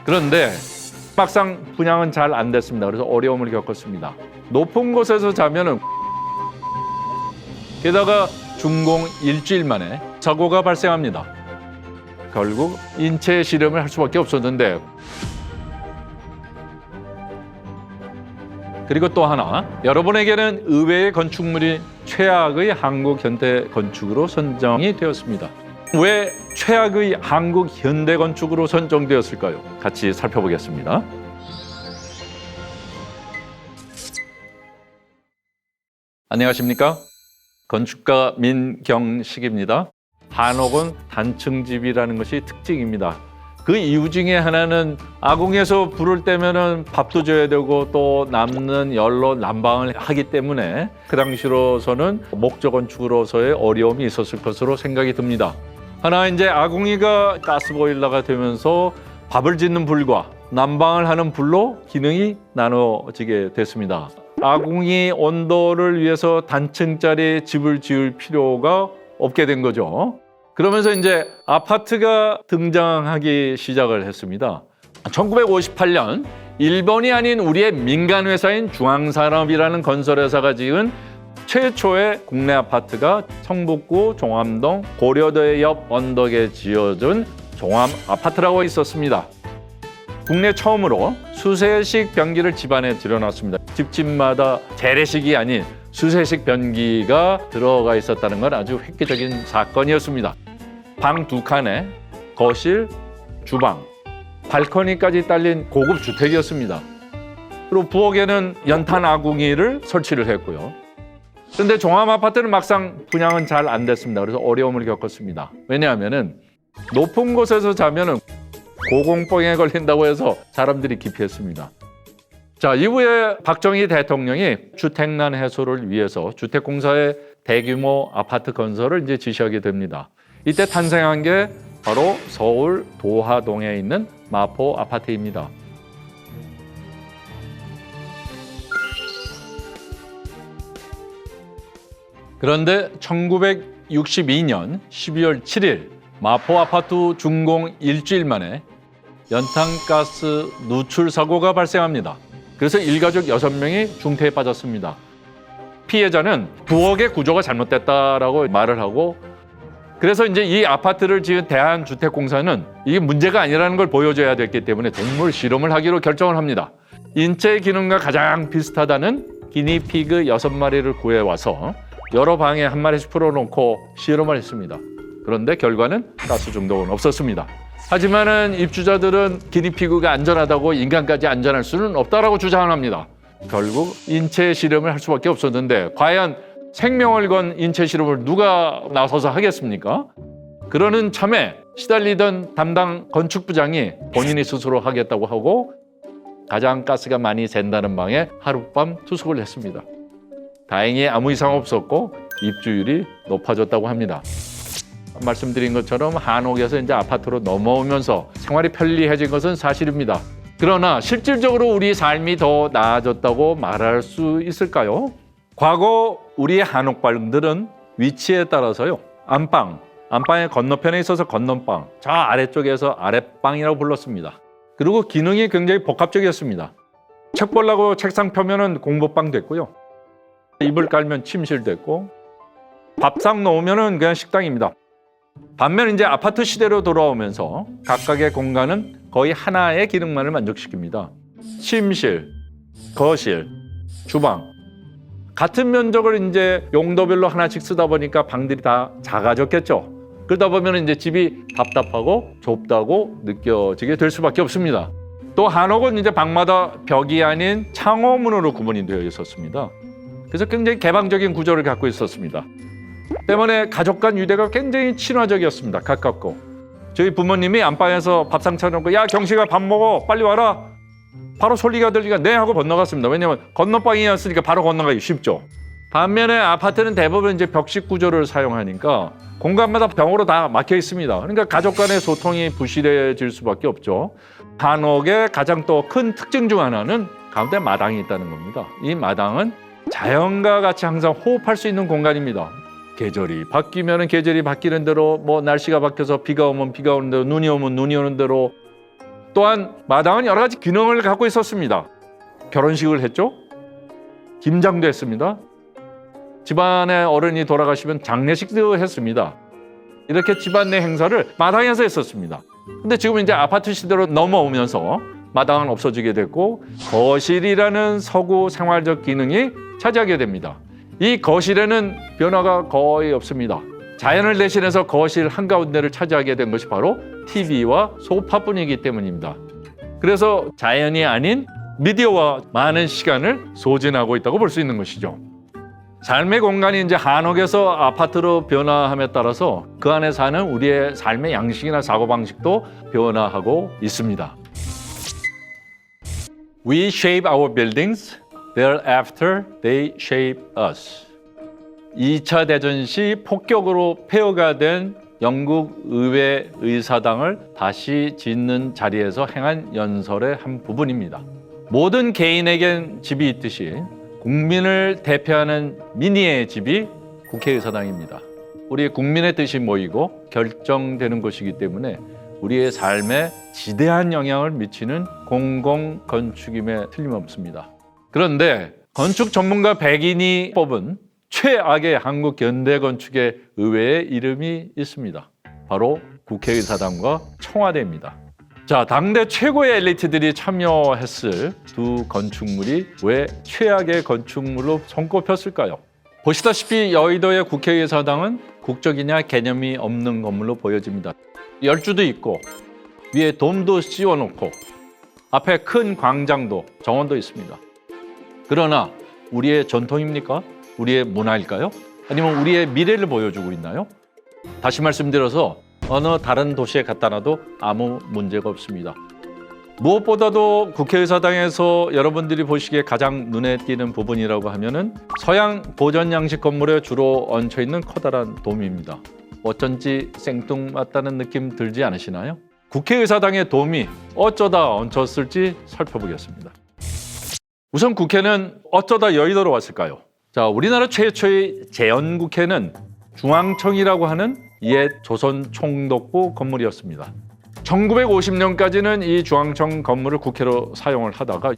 그런데 막상 분양은 잘 안 됐습니다. 그래서 어려움을 겪었습니다. 높은 곳에서 자면은 게다가 준공 일주일 만에 사고가 발생합니다. 결국 인체 실험을 할 수밖에 없었는데, 그리고 또 하나, 여러분에게는 의외의 건축물이 최악의 한국 현대 건축으로 선정이 되었습니다. 왜 최악의 한국 현대 건축으로 선정되었을까요? 같이 살펴보겠습니다. 안녕하십니까? 건축가 민경식입니다. 한옥은 단층집이라는 것이 특징입니다. 그 이유 중에 하나는 아궁에서 불을 떼면은 밥도 줘야 되고 또 남는 열로 난방을 하기 때문에 그 당시로서는 목조 건축으로서의 어려움이 있었을 것으로 생각이 듭니다. 하나 이제 아궁이가 가스보일러가 되면서 밥을 짓는 불과 난방을 하는 불로 기능이 나눠지게 됐습니다. 아궁이 온도를 위해서 단층짜리 집을 지을 필요가 없게 된 거죠. 그러면서 이제 아파트가 등장하기 시작을 했습니다. 1958년 일본이 아닌 우리의 민간 회사인 중앙산업이라는 건설회사가 지은 최초의 국내 아파트가 성북구 종암동 고려대 옆 언덕에 지어진 종암 아파트라고 있었습니다. 국내 처음으로 수세식 변기를 집안에 들여놨습니다. 집집마다 재래식이 아닌 수세식 변기가 들어가 있었다는 건 아주 획기적인 사건이었습니다. 방 2칸에 거실, 주방, 발코니까지 딸린 고급 주택이었습니다. 그리고 부엌에는 연탄 아궁이를 설치를 했고요. 그런데 종암 아파트는 막상 분양은 잘 안 됐습니다. 그래서 어려움을 겪었습니다. 왜냐하면은 높은 곳에서 자면은 고공병에 걸린다고 해서 사람들이 기피했습니다. 자, 이후에 박정희 대통령이 주택난 해소를 위해서 주택공사의 대규모 아파트 건설을 이제 지시하게 됩니다. 이때 탄생한 게 바로 서울 도하동에 있는 마포 아파트입니다. 그런데 1962년 12월 7일 마포 아파트 준공 일주일 만에 연탄가스 누출 사고가 발생합니다. 그래서 일가족 6명이 중태에 빠졌습니다. 피해자는 부엌의 구조가 잘못됐다라고 말을 하고, 그래서 이제 이 아파트를 지은 대한주택공사는 이게 문제가 아니라는 걸 보여줘야 됐기 때문에 동물 실험을 하기로 결정을 합니다. 인체 기능과 가장 비슷하다는 기니피그 6마리를 구해와서 여러 방에 한 마리씩 풀어놓고 실험을 했습니다. 그런데 결과는 가스 중독은 없었습니다. 하지만은 입주자들은 기니피그가 안전하다고 인간까지 안전할 수는 없다라고 주장을 합니다. 결국 인체 실험을 할 수밖에 없었는데 과연 생명을 건 인체 실험을 누가 나서서 하겠습니까? 그러는 참에 시달리던 담당 건축부장이 본인이 스스로 하겠다고 하고 가장 가스가 많이 샌다는 방에 하룻밤 투숙을 했습니다. 다행히 아무 이상 없었고 입주율이 높아졌다고 합니다. 말씀드린 것처럼 한옥에서 이제 아파트로 넘어오면서 생활이 편리해진 것은 사실입니다. 그러나 실질적으로 우리 삶이 더 나아졌다고 말할 수 있을까요? 과거 우리의 한옥방들은 위치에 따라서요. 안방의 건너편에 있어서 건넌방, 저 아래쪽에서 아랫방이라고 불렀습니다. 그리고 기능이 굉장히 복합적이었습니다. 책 보려고 책상 펴면은 공부방 됐고요. 이불 깔면 침실 됐고, 밥상 놓으면은 그냥 식당입니다. 반면 이제 아파트 시대로 돌아오면서 각각의 공간은 거의 하나의 기능만을 만족시킵니다. 침실, 거실, 주방. 같은 면적을 이제 용도별로 하나씩 쓰다 보니까 방들이 다 작아졌겠죠. 그러다 보면 이제 집이 답답하고 좁다고 느껴지게 될 수밖에 없습니다. 또 한옥은 이제 방마다 벽이 아닌 창호문으로 구분이 되어 있었습니다. 그래서 굉장히 개방적인 구조를 갖고 있었습니다. 때문에 가족 간 유대가 굉장히 친화적이었습니다. 가깝고. 저희 부모님이 안방에서 밥상 차려놓고 야 경식아 밥 먹어 빨리 와라. 바로 소리가 들리니까 네 하고 건너갔습니다. 왜냐하면 건너방이었으니까 바로 건너가기 쉽죠. 반면에 아파트는 대부분 이제 벽식 구조를 사용하니까 공간마다 병으로 다 막혀 있습니다. 그러니까 가족 간의 소통이 부실해질 수밖에 없죠. 한옥의 가장 또 큰 특징 중 하나는 가운데 마당이 있다는 겁니다. 이 마당은 자연과 같이 항상 호흡할 수 있는 공간입니다. 계절이 바뀌면 계절이 바뀌는 대로, 뭐 날씨가 바뀌어서 비가 오면 비가 오는 대로, 눈이 오면 눈이 오는 대로, 또한 마당은 여러 가지 기능을 갖고 있었습니다. 결혼식을 했죠. 김장도 했습니다. 집안의 어른이 돌아가시면 장례식도 했습니다. 이렇게 집안 내 행사를 마당에서 했었습니다. 근데 지금 이제 아파트 시대로 넘어오면서 마당은 없어지게 됐고 거실이라는 서구 생활적 기능이 차지하게 됩니다. 이 거실에는 변화가 거의 없습니다. 자연을 대신해서 거실 한가운데를 차지하게 된 것이 바로 TV와 소파뿐이기 때문입니다. 그래서 자연이 아닌 미디어와 많은 시간을 소진하고 있다고 볼 수 있는 것이죠. 삶의 공간이 이제 한옥에서 아파트로 변화함에 따라서 그 안에 사는 우리의 삶의 양식이나 사고방식도 변화하고 있습니다. We shape our buildings, thereafter they shape us. 2차 대전 시 폭격으로 폐허가 된 영국 의회 의사당을 다시 짓는 자리에서 행한 연설의 한 부분입니다. 모든 개인에겐 집이 있듯이 국민을 대표하는 민의의 집이 국회의사당입니다. 우리 국민의 뜻이 모이고 결정되는 것이기 때문에 우리의 삶에 지대한 영향을 미치는 공공건축임에 틀림없습니다. 그런데 건축 전문가 100인이 뽑은 최악의 한국 현대 건축의 의외의 이름이 있습니다. 바로 국회의사당과 청와대입니다. 자, 당대 최고의 엘리트들이 참여했을 두 건축물이 왜 최악의 건축물로 손꼽혔을까요? 보시다시피 여의도의 국회의사당은 국적이냐 개념이 없는 건물로 보여집니다. 열주도 있고 위에 돔도 씌워놓고 앞에 큰 광장도 정원도 있습니다. 그러나 우리의 전통입니까? 우리의 문화일까요? 아니면 우리의 미래를 보여주고 있나요? 다시 말씀드려서 어느 다른 도시에 갖다 놔도 아무 문제가 없습니다. 무엇보다도 국회의사당에서 여러분들이 보시기에 가장 눈에 띄는 부분이라고 하면은 서양 보전 양식 건물에 주로 얹혀 있는 커다란 돔입니다. 어쩐지 생뚱맞다는 느낌 들지 않으시나요? 국회의사당의 돔이 어쩌다 얹혔을지 살펴보겠습니다. 우선 국회는 어쩌다 여의도로 왔을까요? 자, 우리나라 최초의 재헌국회는 중앙청이라고 하는 옛 조선 총독부 건물이었습니다. 1950년까지는 이 중앙청 건물을 국회로 사용을 하다가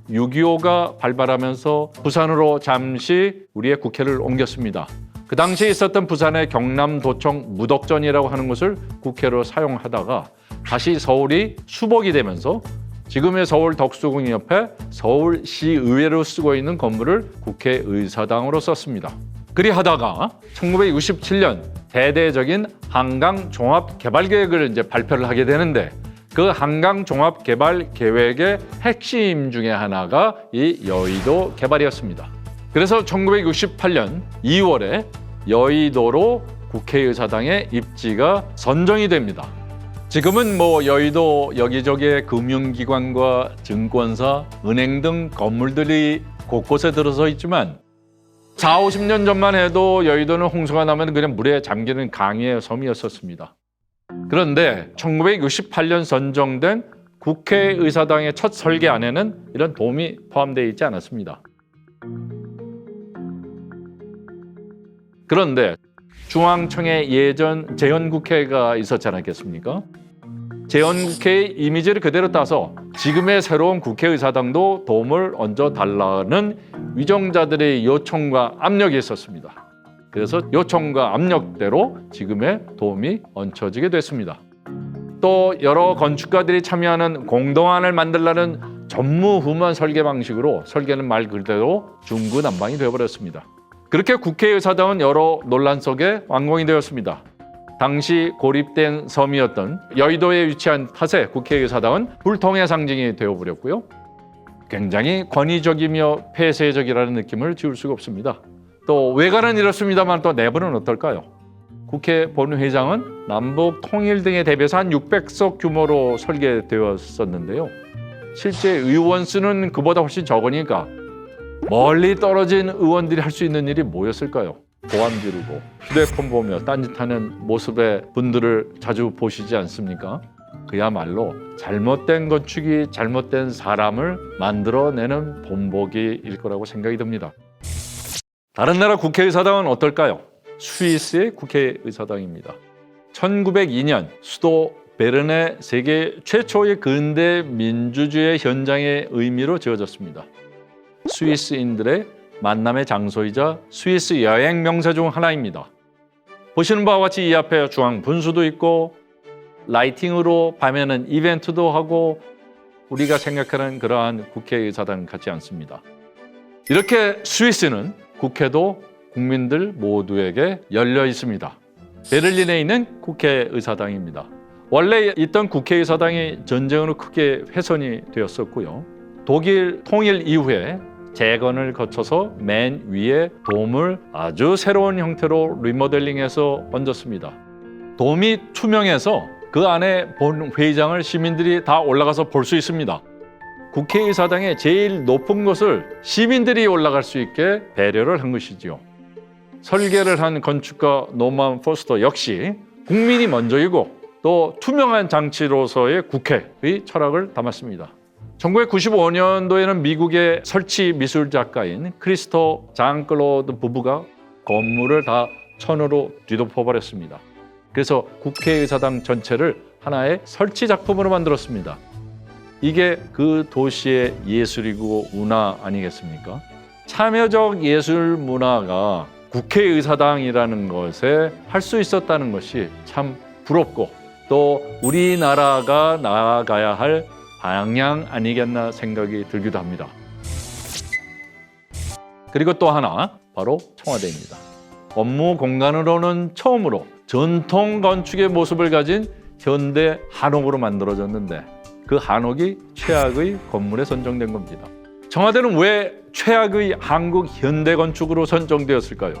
6.25가 발발하면서 부산으로 잠시 우리의 국회를 옮겼습니다. 그 당시에 있었던 부산의 경남도청 무덕전이라고 하는 곳을 국회로 사용하다가 다시 서울이 수복이 되면서 지금의 서울 덕수궁 옆에 서울시의회로 쓰고 있는 건물을 국회의사당으로 썼습니다. 그리하다가 1967년 대대적인 한강종합개발계획을 이제 발표를 하게 되는데 그 한강종합개발계획의 핵심 중에 하나가 이 여의도 개발이었습니다. 그래서 1968년 2월에 여의도로 국회의사당의 입지가 선정이 됩니다. 지금은 여의도 여기저기에 금융기관과 증권사, 은행 등 건물들이 곳곳에 들어서 있지만 40, 50년 전만 해도 여의도는 홍수가 나면 그냥 물에 잠기는 강의 섬이었었습니다. 그런데 1968년 선정된 국회의사당의 첫 설계안에는 이런 돔이 포함되어 있지 않았습니다. 그런데 중앙청의 예전 재헌국회가 있었지 않았겠습니까? 재헌국회의 이미지를 그대로 따서 지금의 새로운 국회의사당도 돔을 얹어달라는 위정자들의 요청과 압력이 있었습니다. 그래서 요청과 압력대로 지금의 돔이 얹혀지게 됐습니다. 또 여러 건축가들이 참여하는 공동안을 만들라는 전무후무한 설계 방식으로 설계는 말 그대로 중구난방이 되어버렸습니다. 그렇게 국회의사당은 여러 논란 속에 완공이 되었습니다. 당시 고립된 섬이었던 여의도에 위치한 탓에 국회의사당은 불통의 상징이 되어버렸고요. 굉장히 권위적이며 폐쇄적이라는 느낌을 지울 수가 없습니다. 또 외관은 이렇습니다만 또 내부는 어떨까요? 국회 본회의장은 남북 통일 등에 대비해서 한 600석 규모로 설계되었었는데요. 실제 의원 수는 그보다 훨씬 적으니까 멀리 떨어진 의원들이 할 수 있는 일이 뭐였을까요? 고함 지르고 휴대폰 보며 딴짓하는 모습의 분들을 자주 보시지 않습니까? 그야말로 잘못된 건축이 잘못된 사람을 만들어내는 본보기일 거라고 생각이 듭니다. 다른 나라 국회의사당은 어떨까요? 스위스의 국회의사당입니다. 1902년 수도 베른의 세계 최초의 근대 민주주의 현장의 의미로 지어졌습니다. 스위스인들의 만남의 장소이자 스위스 여행 명소 중 하나입니다. 보시는 바와 같이 이 앞에 중앙 분수도 있고 라이팅으로 밤에는 이벤트도 하고 우리가 생각하는 그러한 국회의사당 같지 않습니다. 이렇게 스위스는 국회도 국민들 모두에게 열려 있습니다. 베를린에 있는 국회의사당입니다. 원래 있던 국회의사당이 전쟁으로 크게 훼손이 되었었고요. 독일 통일 이후에 재건을 거쳐서 맨 위에 돔을 아주 새로운 형태로 리모델링해서 얹었습니다. 돔이 투명해서 그 안에 본 회의장을 시민들이 다 올라가서 볼 수 있습니다. 국회의사당의 제일 높은 곳을 시민들이 올라갈 수 있게 배려를 한 것이지요. 설계를 한 건축가 노만 포스터 역시 국민이 먼저이고 또 투명한 장치로서의 국회의 철학을 담았습니다. 1995년도에는 미국의 설치 미술 작가인 크리스토 장클로드 부부가 건물을 다 천으로 뒤덮어버렸습니다. 그래서 국회의사당 전체를 하나의 설치 작품으로 만들었습니다. 이게 그 도시의 예술이고 문화 아니겠습니까? 참여적 예술 문화가 국회의사당이라는 것에 할 수 있었다는 것이 참 부럽고 또 우리나라가 나아가야 할 방향 아니겠나 생각이 들기도 합니다. 그리고 또 하나 바로 청와대입니다. 업무 공간으로는 처음으로 전통 건축의 모습을 가진 현대 한옥으로 만들어졌는데 그 한옥이 최악의 건물에 선정된 겁니다. 청와대는 왜 최악의 한국 현대 건축으로 선정되었을까요?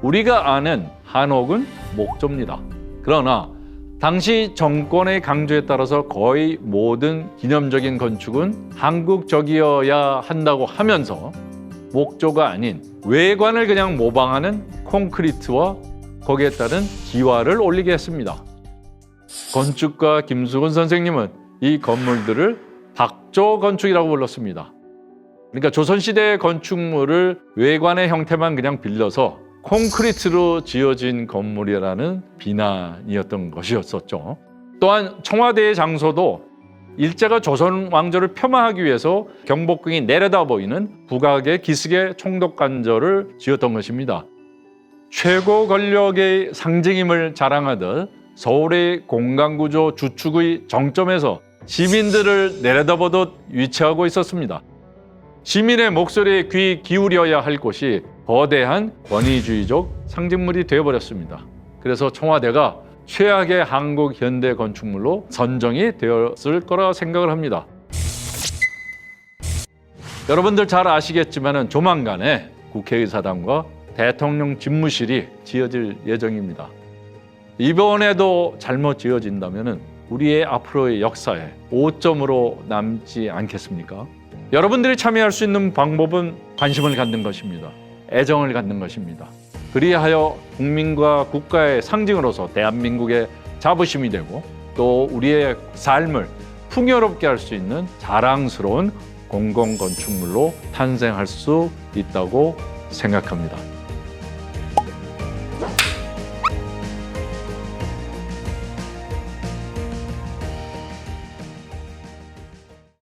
우리가 아는 한옥은 목조입니다. 그러나 당시 정권의 강조에 따라서 거의 모든 기념적인 건축은 한국적이어야 한다고 하면서 목조가 아닌 외관을 그냥 모방하는 콘크리트와 거기에 따른 기와를 올리게 했습니다. 건축가 김수근 선생님은 이 건물들을 박조 건축이라고 불렀습니다. 그러니까 조선시대의 건축물을 외관의 형태만 그냥 빌려서 콘크리트로 지어진 건물이라는 비난이었던 것이었었죠. 또한 청와대의 장소도 일제가 조선 왕조를 폄하하기 위해서 경복궁이 내려다 보이는 북악의 기슭의 총독관절을 지었던 것입니다. 최고 권력의 상징임을 자랑하듯 서울의 공간구조 주축의 정점에서 시민들을 내려다보듯 위치하고 있었습니다. 시민의 목소리에 귀 기울여야 할 곳이 거대한 권위주의적 상징물이 되어버렸습니다. 그래서 청와대가 최악의 한국 현대 건축물로 선정이 되었을 거라 생각을 합니다. 여러분들 잘 아시겠지만 조만간에 국회의사당과 대통령 집무실이 지어질 예정입니다. 이번에도 잘못 지어진다면 우리의 앞으로의 역사에 오점으로 남지 않겠습니까? 여러분들이 참여할 수 있는 방법은 관심을 갖는 것입니다. 애정을 갖는 것입니다. 그리하여 국민과 국가의 상징으로서 대한민국의 자부심이 되고 또 우리의 삶을 풍요롭게 할 수 있는 자랑스러운 공공건축물로 탄생할 수 있다고 생각합니다.